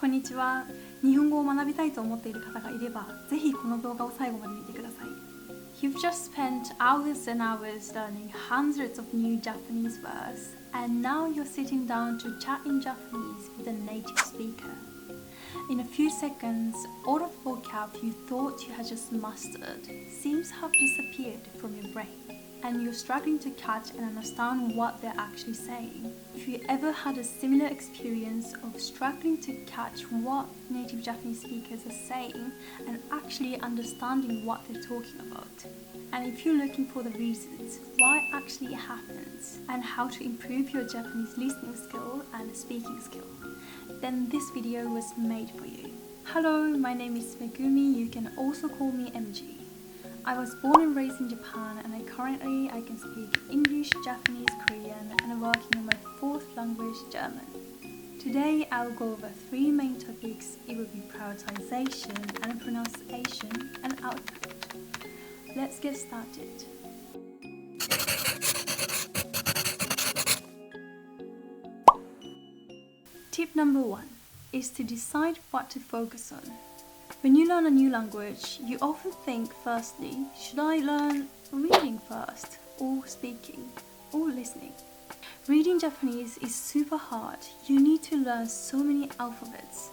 こんにちは。日本語を学びたいと思っている方がいれば、ぜひこの動画を最後まで見てください。You've just spent hours and hours learning hundreds of new Japanese words, and now you're sitting down to chat in Japanese with a native speaker. In a few seconds, all of the vocab you thought you had just mastered seems to have disappeared from your brain, and you're struggling to catch and understand what they're actually saying. If you ever had a similar experience of struggling to catch what native Japanese speakers are saying and actually understanding what they're talking about, and if you're looking for the reasons why it actually happens and how to improve your Japanese listening skill and speaking skill, then this video was made for you. Hello, my name is Megumi. You can also call me MG. I was born and raised in Japan, and I can speak English, Japanese, Korean, and I'm working on my fourth language, German. Today I will go over three main topics. It will be prioritization and pronunciation and output. Let's get started. Tip number 1 is to decide what to focus on. When you learn a new language, you often think, firstly, should I learn reading first, or speaking, or listening? Reading Japanese is super hard. You need to learn so many alphabets.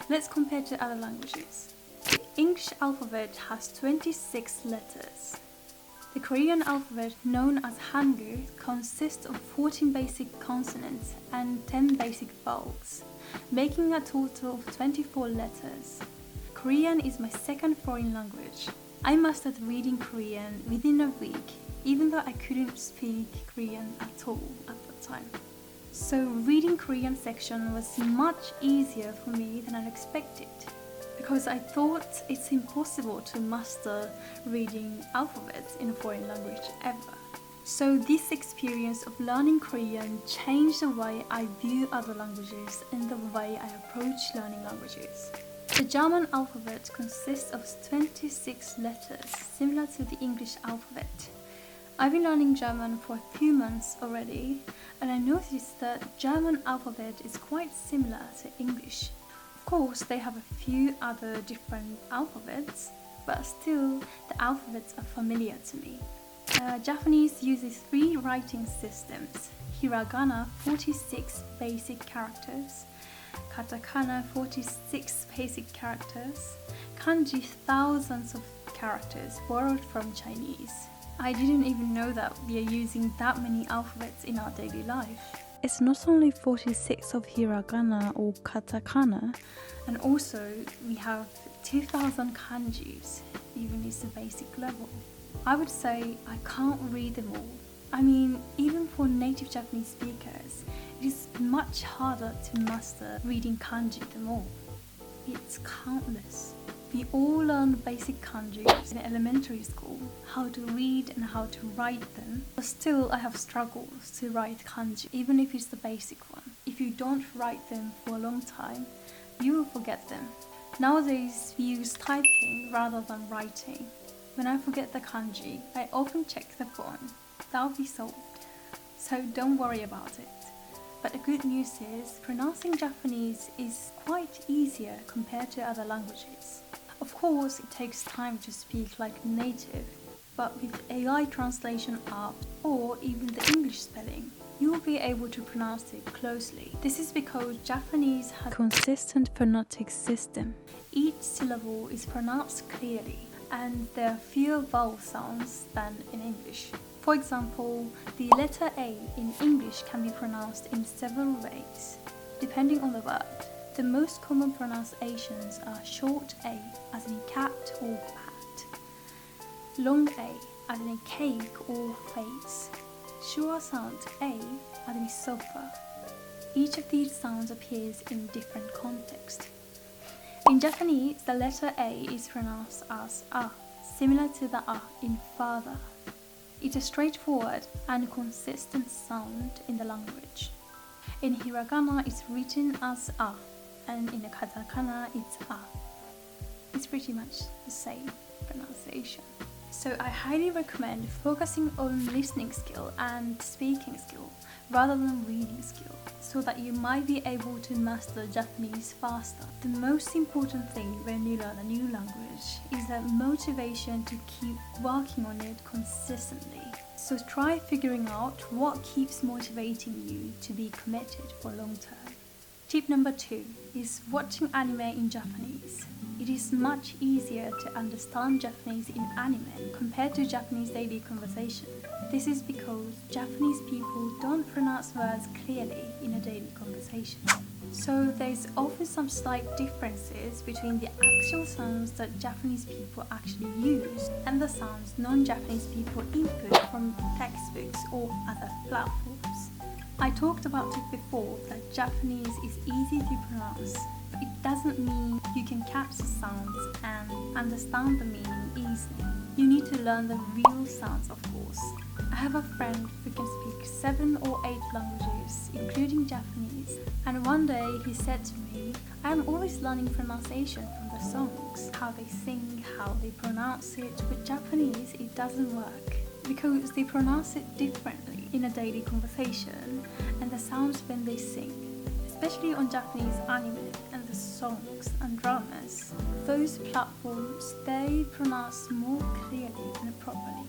Let's compare to other languages. The English alphabet has 26 letters. The Korean alphabet, known as Hangul, consists of 14 basic consonants and 10 basic vowels, making a total of 24 letters. Korean is my second foreign language. I mastered reading Korean within a week, even though I couldn't speak Korean at all at the time. So reading Korean section was much easier for me than I expected, because I thought it's impossible to master reading alphabets in a foreign language ever. So this experience of learning Korean changed the way I view other languages and the way I approach learning languages. The German alphabet consists of 26 letters, similar to the English alphabet. I've been learning German for a few months already, and I noticed that German alphabet is quite similar to English. Of course, they have a few other different alphabets, but still, the alphabets are familiar to me. Japanese uses three writing systems: hiragana, 46 basic characters, katakana, 46 basic characters, kanji, thousands of characters borrowed from Chinese. I didn't even know that we are using that many alphabets in our daily life. It's not only 46 of hiragana or katakana, and also we have 2000 kanjis, even it's the basic level. I would say I can't read them all. I mean, even for native Japanese speakers, it is much harder to master reading kanji than all. It's countless. We all learn basic kanji in elementary school, how to read and how to write them. But still, I have struggles to write kanji, even if it's the basic one. If you don't write them for a long time, you will forget them. Nowadays, we use typing rather than writing. When I forget the kanji, I often check the phone. That'll be solved. So don't worry about it. But the good news is, pronouncing Japanese is quite easier compared to other languages. Of course, it takes time to speak like native, but with AI translation app or even the English spelling, you will be able to pronounce it closely. This is because Japanese has a consistent phonetic system. Each syllable is pronounced clearly, and there are fewer vowel sounds than in English. For example, the letter A in English can be pronounced in several ways, depending on the word. The most common pronunciations are short A, as in cat or bat, long A, as in cake or face, short sound A, as in sofa. Each of these sounds appears in different contexts. In Japanese, the letter A is pronounced as A, similar to the A in father. It's a straightforward and consistent sound in the language. In hiragana, it's written as A, and in the katakana, it's A. It's pretty much the same pronunciation. So I highly recommend focusing on listening skill and speaking skill rather than reading skill, so that you might be able to master Japanese faster. The most important thing when you learn a new language is that motivation to keep working on it consistently. So try figuring out what keeps motivating you to be committed for long term. Tip number 2 is watching anime in Japanese. It is much easier to understand Japanese in anime compared to Japanese daily conversation. This is because Japanese people don't pronounce words clearly in a daily conversation. So there's often some slight differences between the actual sounds that Japanese people actually use and the sounds non-Japanese people input from textbooks or other platforms. I talked about it before that Japanese is easy to pronounce, but it doesn't mean you can catch the sounds and understand the meaning easily. You need to learn the real sounds, of course. I have a friend who can speak 7 or 8 languages, including Japanese, and one day he said to me, I am always learning pronunciation from the songs, how they sing, how they pronounce it. With Japanese, it doesn't work, because they pronounce it differently in a daily conversation and the sounds when they sing, especially on Japanese anime and the songs and dramas. Those platforms, they pronounce more clearly and properly,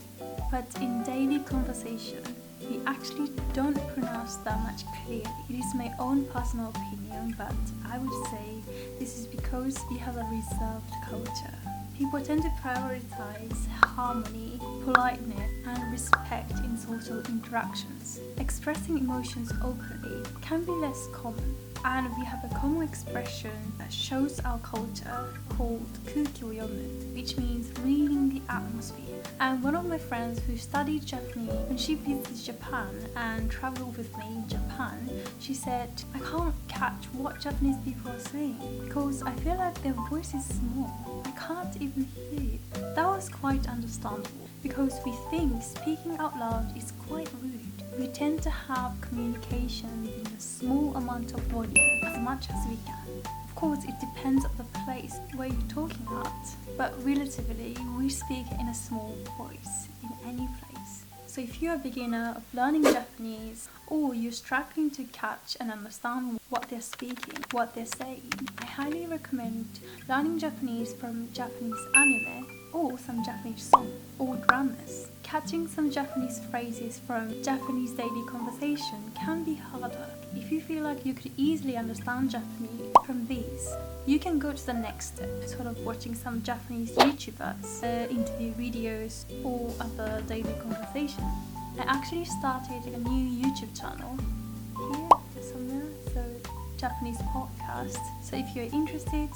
but in daily conversation we actually don't pronounce that much clearly. It is my own personal opinion, but I would say this is because we have a reserved culture. People tend to prioritize harmony, politeness, and respect in social interactions. Expressing emotions openly can be less common, and we have a common expression that shows our culture called kuki o yomu, which means reading the atmosphere. And one of my friends who studied Japanese, when she visited Japan and traveled with me in Japan, she said, I can't catch what Japanese people are saying because I feel like their voice is small. I can't even hear it. That was quite understandable because we think speaking out loud is quite rude. We tend to have communication within a small amount of volume as much as we can. Of course, it depends on the place where you're talking at, but relatively, we speak in a small voice in any place. So if you're a beginner of learning Japanese, or you're struggling to catch and understand what they're speaking, what they're saying, I highly recommend learning Japanese from Japanese anime or some Japanese songs or dramas. Catching some Japanese phrases from Japanese daily conversation can be harder. If you feel like you could easily understand Japanese from these, you can go to the next step, sort of watching some Japanese YouTubers, interview videos, or other daily conversation. I actually started a new YouTube channel here, just somewhere, so Japanese podcast. So if you're interested,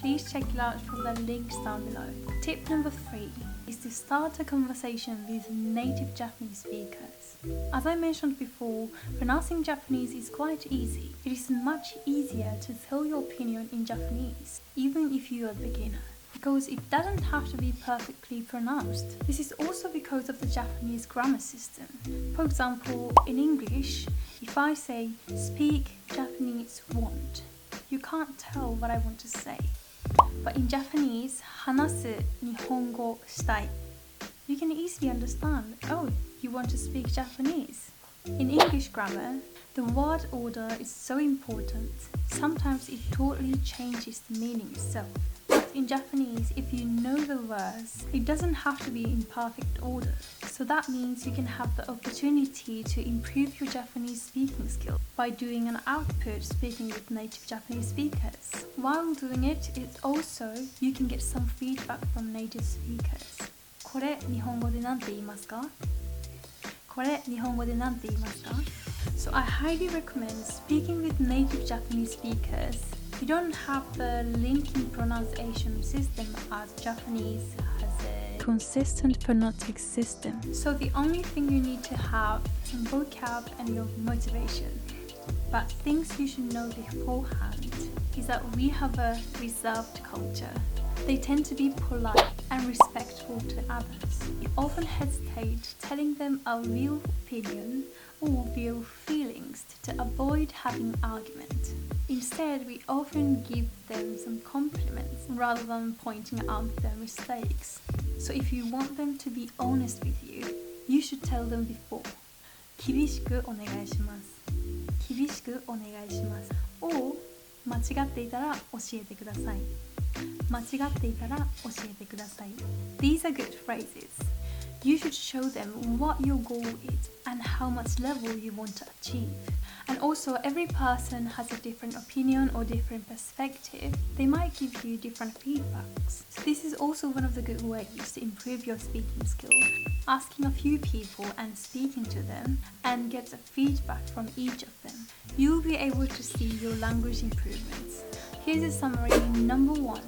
please check it out from the links down below. Tip number 3 is to start a conversation with native Japanese speakers. As I mentioned before, pronouncing Japanese is quite easy. It is much easier to tell your opinion in Japanese, even if you are a beginner, because it doesn't have to be perfectly pronounced. This is also because of the Japanese grammar system. For example, in English, if I say speak Japanese want, you can't tell what I want to say. But in Japanese, 話す日本語したい, you can easily understand, oh, you want to speak Japanese. In English grammar, the word order is so important. Sometimes it totally changes the meaning itself. But in Japanese, if you know the words, it doesn't have to be in perfect order. So that means you can have the opportunity to improve your Japanese speaking skill by doing an output speaking with native Japanese speakers. While doing it, also you can get some feedback from native speakers. これ日本語でなんて言いますか? これ日本語でなんて言いますか? So I highly recommend speaking with native Japanese speakers. You don't have the linking pronunciation system as Japanese has a consistent phonetic system. So the only thing you need to have is some vocab and your motivation. But things you should know beforehand is that we have a reserved culture. They tend to be polite and respectful to others. We often hesitate telling them our real opinion or real feelings to avoid having argument. Instead, we often give them some compliments rather than pointing out their mistakes. So if you want them to be honest with you, you should tell them before. 厳しくお願いします。厳しくお願いします。or 間違っていたら教えてください。間違っていたら教えてください。These are good phrases. You should show them what your goal is and how much level you want to achieve. And also, every person has a different opinion or different perspective. They might give you different feedbacks. So this is also one of the good ways to improve your speaking skill. Asking a few people and speaking to them and get feedback from each of them. You'll be able to see your language improvements. Here's a summary. Number 1.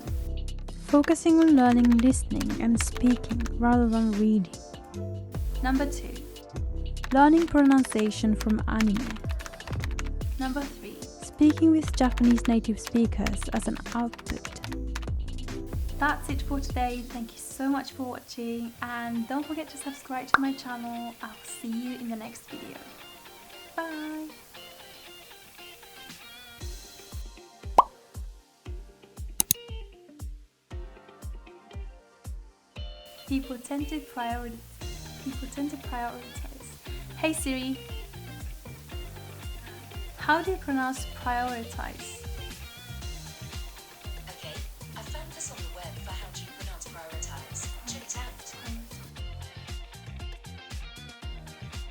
Focusing on learning listening and speaking rather than reading. Number 2. Learning pronunciation from anime. Number 3. Speaking with Japanese native speakers as an output. That's it for today. Thank you so much for watching, and don't forget to subscribe to my channel. I'll see you in the next video. Bye! People tend to prioritize. Hey Siri, how do you pronounce prioritize?